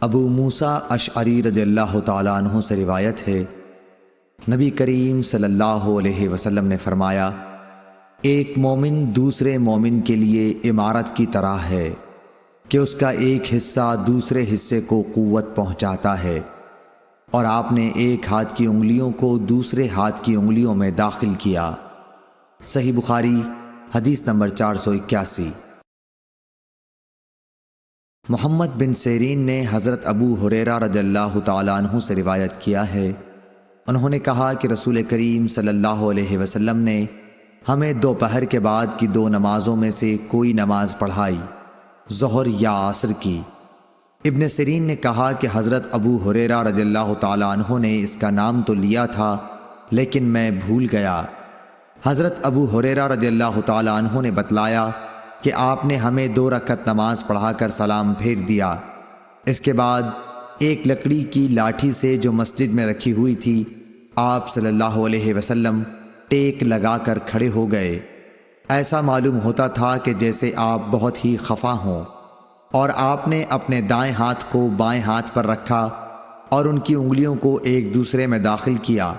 ابو موسیٰ اشعری رضی اللہ تعالیٰ عنہ سے روایت ہے، نبی کریم صلی اللہ علیہ وسلم نے فرمایا، ایک مومن دوسرے مومن کے لیے عمارت کی طرح ہے کہ اس کا ایک حصہ دوسرے حصے کو قوت پہنچاتا ہے، اور آپ نے ایک ہاتھ کی انگلیوں کو دوسرے ہاتھ کی انگلیوں میں داخل کیا۔ صحیح بخاری حدیث نمبر 481۔ محمد بن سیرین نے حضرت ابو ہریرہ رضی اللہ تعالیٰ عنہ سے روایت کیا ہے، انہوں نے کہا کہ رسول کریم صلی اللہ علیہ وسلم نے ہمیں دوپہر کے بعد کی 2 نمازوں میں سے کوئی نماز پڑھائی، ظہر یا عصر کی۔ ابن سیرین نے کہا کہ حضرت ابو ہریرہ رضی اللہ تعالیٰ عنہ نے اس کا نام تو لیا تھا لیکن میں بھول گیا۔ حضرت ابو ہریرہ رضی اللہ تعالیٰ عنہ نے بتلایا کہ آپ نے ہمیں 2 رکعت نماز پڑھا کر سلام پھیر دیا۔ اس کے بعد ایک لکڑی کی لاٹھی سے جو مسجد میں رکھی ہوئی تھی، آپ صلی اللہ علیہ وسلم ٹیک لگا کر کھڑے ہو گئے۔ ایسا معلوم ہوتا تھا کہ جیسے آپ بہت ہی خفا ہوں، اور آپ نے اپنے دائیں ہاتھ کو بائیں ہاتھ پر رکھا اور ان کی انگلیوں کو ایک دوسرے میں داخل کیا،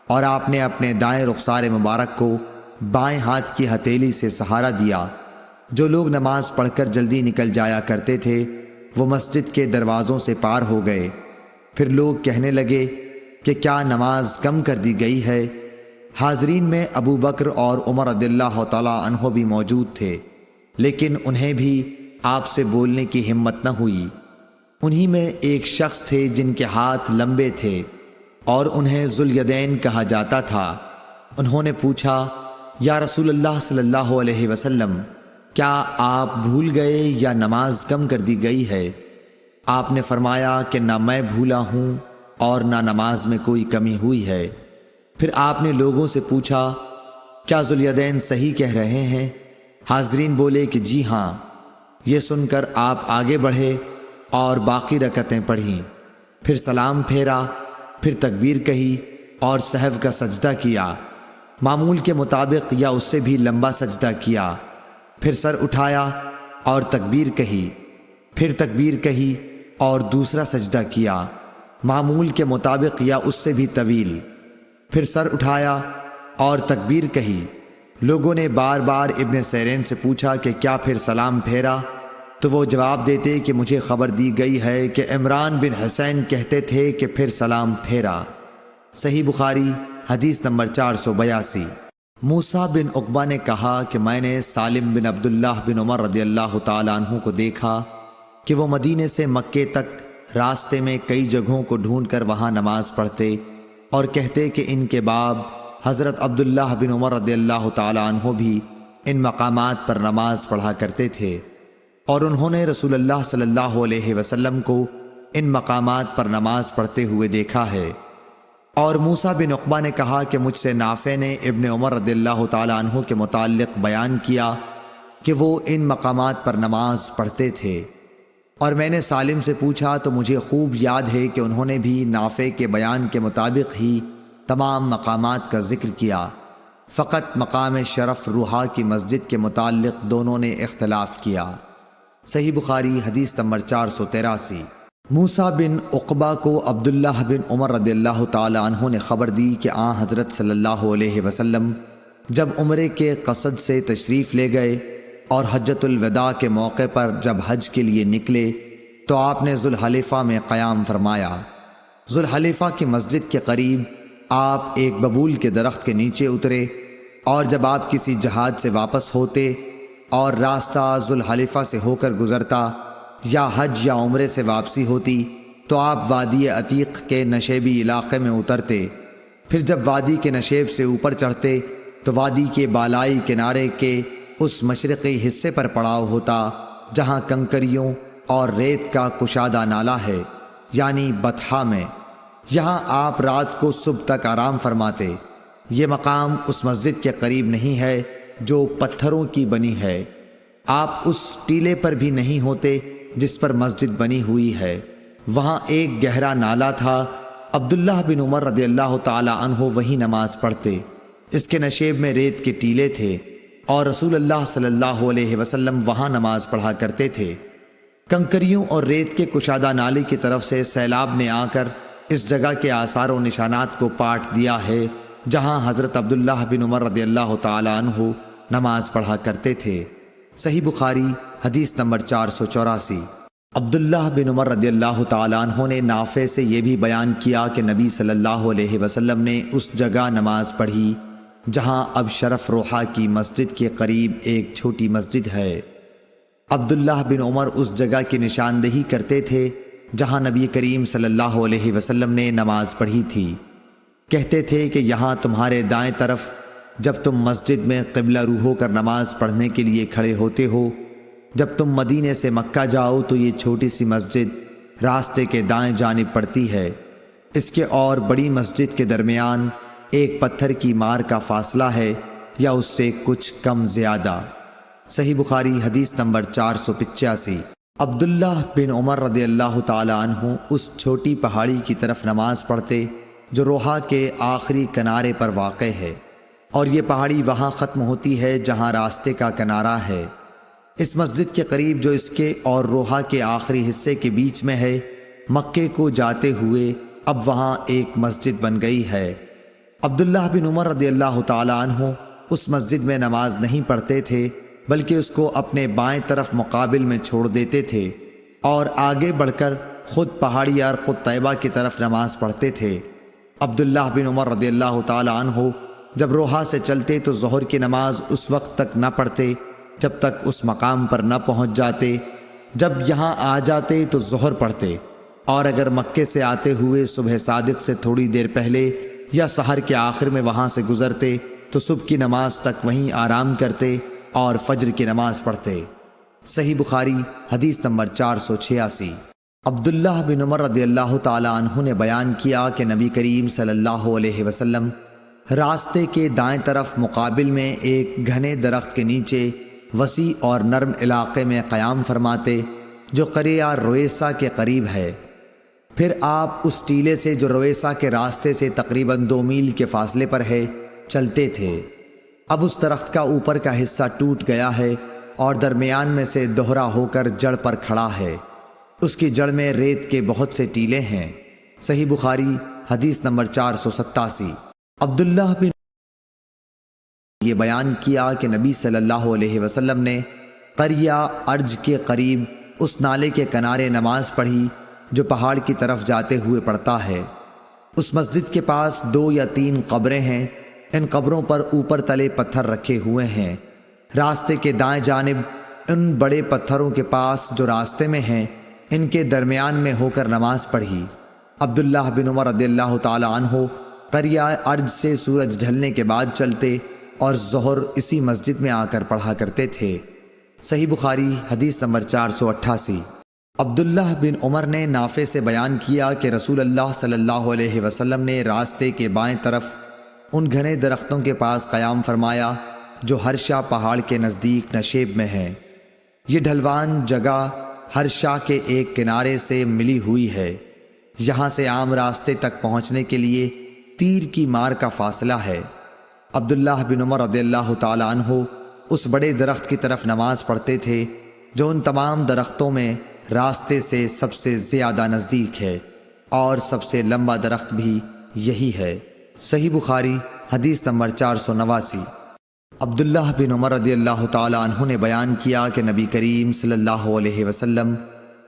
اور آپ نے اپنے دائیں رخسار مبارک کو بائیں ہاتھ کی ہتھیلی سے سہارا دیا۔ جو لوگ نماز پڑھ کر جلدی نکل جایا کرتے تھے وہ مسجد کے دروازوں سے پار ہو گئے۔ پھر لوگ کہنے لگے کہ کیا نماز کم کر دی گئی ہے؟ حاضرین میں ابو بکر اور عمر رضی اللہ تعالیٰ عنہ بھی موجود تھے، لیکن انہیں بھی آپ سے بولنے کی ہمت نہ ہوئی۔ انہی میں ایک شخص تھے جن کے ہاتھ لمبے تھے اور انہیں ذوالیدین کہا جاتا تھا۔ انہوں نے پوچھا، یا رسول اللہ صلی اللہ علیہ وسلم، کیا آپ بھول گئے یا نماز کم کر دی گئی ہے؟ آپ نے فرمایا کہ نہ میں بھولا ہوں اور نہ نماز میں کوئی کمی ہوئی ہے۔ پھر آپ نے لوگوں سے پوچھا، کیا ذوالیدین صحیح کہہ رہے ہیں؟ حاضرین بولے کہ جی ہاں۔ یہ سن کر آپ آگے بڑھے اور باقی رکعتیں پڑھیں، پھر سلام پھیرا، پھر تکبیر کہی اور سہو کا سجدہ کیا، معمول کے مطابق یا اس سے بھی لمبا سجدہ کیا، پھر سر اٹھایا اور تکبیر کہی، پھر تکبیر کہی اور دوسرا سجدہ کیا، معمول کے مطابق یا اس سے بھی طویل، پھر سر اٹھایا اور تکبیر کہی۔ لوگوں نے بار بار ابن سیرین سے پوچھا کہ کیا پھر سلام پھیرا؟ تو وہ جواب دیتے کہ مجھے خبر دی گئی ہے کہ عمران بن حسین کہتے تھے کہ پھر سلام پھیرا۔ صحیح بخاری حدیث نمبر 482۔ موسیٰ بن عقبہ نے کہا کہ میں نے سالم بن عبداللہ بن عمر رضی اللہ تعالیٰ عنہ کو دیکھا کہ وہ مدینے سے مکے تک راستے میں کئی جگہوں کو ڈھونڈ کر وہاں نماز پڑھتے اور کہتے کہ ان کے باب حضرت عبداللہ بن عمر رضی اللہ تعالیٰ عنہ بھی ان مقامات پر نماز پڑھا کرتے تھے، اور انہوں نے رسول اللہ صلی اللہ علیہ وسلم کو ان مقامات پر نماز پڑھتے ہوئے دیکھا ہے۔ اور موسیٰ بن عقبہ نے کہا کہ مجھ سے نافع نے ابن عمر رضی اللہ تعالیٰ عنہ کے متعلق بیان کیا کہ وہ ان مقامات پر نماز پڑھتے تھے، اور میں نے سالم سے پوچھا تو مجھے خوب یاد ہے کہ انہوں نے بھی نافع کے بیان کے مطابق ہی تمام مقامات کا ذکر کیا، فقط مقام شرف روحا کی مسجد کے متعلق دونوں نے اختلاف کیا۔ صحیح بخاری حدیث نمبر 483۔ موسیٰ بن عقبہ کو عبداللہ بن عمر رضی اللہ تعالی عنہ نے خبر دی کہ حضرت صلی اللہ علیہ وسلم جب عمرے کے قصد سے تشریف لے گئے اور حجۃ الوداع کے موقع پر جب حج کے لیے نکلے تو آپ نے ذوالحلیفہ میں قیام فرمایا۔ ذوالحلیفہ کی مسجد کے قریب آپ ایک ببول کے درخت کے نیچے اترے، اور جب آپ کسی جہاد سے واپس ہوتے اور راستہ ذوالحلیفہ سے ہو کر گزرتا یا حج یا عمرے سے واپسی ہوتی تو آپ وادی عتیق کے نشیبی علاقے میں اترتے، پھر جب وادی کے نشیب سے اوپر چڑھتے تو وادی کے بالائی کنارے کے اس مشرقی حصے پر پڑاؤ ہوتا جہاں کنکریوں اور ریت کا کشادہ نالہ ہے، یعنی بطحا میں۔ یہاں آپ رات کو صبح تک آرام فرماتے۔ یہ مقام اس مسجد کے قریب نہیں ہے جو پتھروں کی بنی ہے، آپ اس ٹیلے پر بھی نہیں ہوتے جس پر مسجد بنی ہوئی ہے۔ وہاں ایک گہرا نالہ تھا، عبداللہ بن عمر رضی اللہ تعالی عنہ وہی نماز پڑھتے۔ اس کے نشیب میں ریت کے ٹیلے تھے اور رسول اللہ صلی اللہ علیہ وسلم وہاں نماز پڑھا کرتے تھے۔ کنکریوں اور ریت کے کشادہ نالی کی طرف سے سیلاب نے آ کر اس جگہ کے آثار و نشانات کو پاٹ دیا ہے جہاں حضرت عبداللہ بن عمر رضی اللہ تعالی عنہ نماز پڑھا کرتے تھے۔ صحیح بخاری حدیث نمبر 484۔ عبداللہ بن عمر رضی اللہ تعالی عنہ نے نافع سے یہ بھی بیان کیا کہ نبی صلی اللہ علیہ وسلم نے اس جگہ نماز پڑھی جہاں اب شرف روحا کی مسجد کے قریب ایک چھوٹی مسجد ہے۔ عبداللہ بن عمر اس جگہ کی نشاندہی کرتے تھے جہاں نبی کریم صلی اللہ علیہ وسلم نے نماز پڑھی تھی۔ کہتے تھے کہ یہاں تمہارے دائیں طرف جب تم مسجد میں قبلہ رو ہو کر نماز پڑھنے کے لیے کھڑے ہوتے ہو، جب تم مدینے سے مکہ جاؤ تو یہ چھوٹی سی مسجد راستے کے دائیں جانب پڑتی ہے۔ اس کے اور بڑی مسجد کے درمیان ایک پتھر کی مار کا فاصلہ ہے یا اس سے کچھ کم زیادہ۔ صحیح بخاری حدیث نمبر 485۔ عبداللہ بن عمر رضی اللہ تعالی عنہ اس چھوٹی پہاڑی کی طرف نماز پڑھتے جو روحا کے آخری کنارے پر واقع ہے، اور یہ پہاڑی وہاں ختم ہوتی ہے جہاں راستے کا کنارہ ہے۔ اس مسجد کے قریب جو اس کے اور روحا کے آخری حصے کے بیچ میں ہے، مکے کو جاتے ہوئے اب وہاں ایک مسجد بن گئی ہے۔ عبداللہ بن عمر رضی اللہ تعالی عنہ اس مسجد میں نماز نہیں پڑھتے تھے بلکہ اس کو اپنے بائیں طرف مقابل میں چھوڑ دیتے تھے اور آگے بڑھ کر خود پہاڑی ارق طیبہ کی طرف نماز پڑھتے تھے۔ عبداللہ بن عمر رضی اللہ تعالی عنہ جب روحا سے چلتے تو ظہر کی نماز اس وقت تک نہ پڑھتے جب تک اس مقام پر نہ پہنچ جاتے۔ جب یہاں آ جاتے تو ظہر پڑھتے، اور اگر مکے سے آتے ہوئے صبح صادق سے تھوڑی دیر پہلے یا سحر کے آخر میں وہاں سے گزرتے تو صبح کی نماز تک وہیں آرام کرتے اور فجر کی نماز پڑھتے۔ صحیح بخاری حدیث نمبر 486۔ عبداللہ بن عمر رضی اللہ تعالی عنہ نے بیان کیا کہ نبی کریم صلی اللہ علیہ وسلم راستے کے دائیں طرف مقابل میں ایک گھنے درخت کے نیچے وسیع اور نرم علاقے میں قیام فرماتے جو قریہ رویسا کے قریب ہے۔ پھر آپ اس ٹیلے سے جو رویسا کے راستے سے تقریباً 2 میل کے فاصلے پر ہے چلتے تھے۔ اب اس درخت کا اوپر کا حصہ ٹوٹ گیا ہے اور درمیان میں سے دوہرا ہو کر جڑ پر کھڑا ہے۔ اس کی جڑ میں ریت کے بہت سے ٹیلے ہیں۔ صحیح بخاری حدیث نمبر 487۔ عبداللہ بن یہ بیان کیا کہ نبی صلی اللہ علیہ وسلم نے قریہ ارج کے قریب اس نالے کے کنارے نماز پڑھی جو پہاڑ کی طرف جاتے ہوئے پڑتا ہے۔ اس مسجد کے پاس 2 یا 3 قبریں ہیں۔ ان قبروں پر اوپر تلے پتھر رکھے ہوئے ہیں۔ راستے کے دائیں جانب ان بڑے پتھروں کے پاس جو راستے میں ہیں ان کے درمیان میں ہو کر نماز پڑھی۔ عبداللہ بن عمر رضی اللہ تعالی عنہ قریہ ارج سے سورج ڈھلنے کے بعد چلتے اور ظہر اسی مسجد میں آ کر پڑھا کرتے تھے۔ صحیح بخاری حدیث نمبر 488۔ عبداللہ بن عمر نے نافع سے بیان کیا کہ رسول اللہ صلی اللہ علیہ وسلم نے راستے کے بائیں طرف ان گھنے درختوں کے پاس قیام فرمایا جو ہرشا پہاڑ کے نزدیک نشیب میں ہیں۔ یہ ڈھلوان جگہ ہرشا کے ایک کنارے سے ملی ہوئی ہے۔ یہاں سے عام راستے تک پہنچنے کے لیے تیر کی مار کا فاصلہ ہے۔ عبداللہ بن عمر رضی اللہ تعالی عنہ اس بڑے درخت کی طرف نماز پڑھتے تھے جو ان تمام درختوں میں راستے سے سب سے زیادہ نزدیک ہے، اور سب سے لمبا درخت بھی یہی ہے۔ صحیح بخاری حدیث نمبر 489۔ عبداللہ بن عمر رضی اللہ تعالی عنہ نے بیان کیا کہ نبی کریم صلی اللہ علیہ وسلم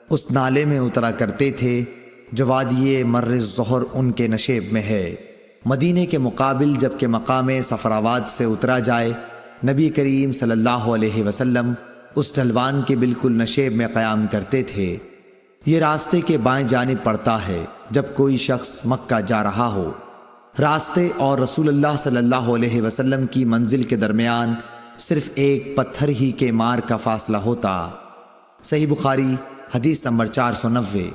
اس نالے میں اترا کرتے تھے جو وادی مر الظہر ان کے نشیب میں ہے۔ مدینے کے مقابل جبکہ مقام صفراواد سے اترا جائے، نبی کریم صلی اللہ علیہ وسلم اس ڈھلوان کے بالکل نشیب میں قیام کرتے تھے۔ یہ راستے کے بائیں جانب پڑتا ہے جب کوئی شخص مکہ جا رہا ہو۔ راستے اور رسول اللہ صلی اللہ علیہ وسلم کی منزل کے درمیان صرف ایک پتھر ہی کے مار کا فاصلہ ہوتا۔ صحیح بخاری حدیث نمبر 490۔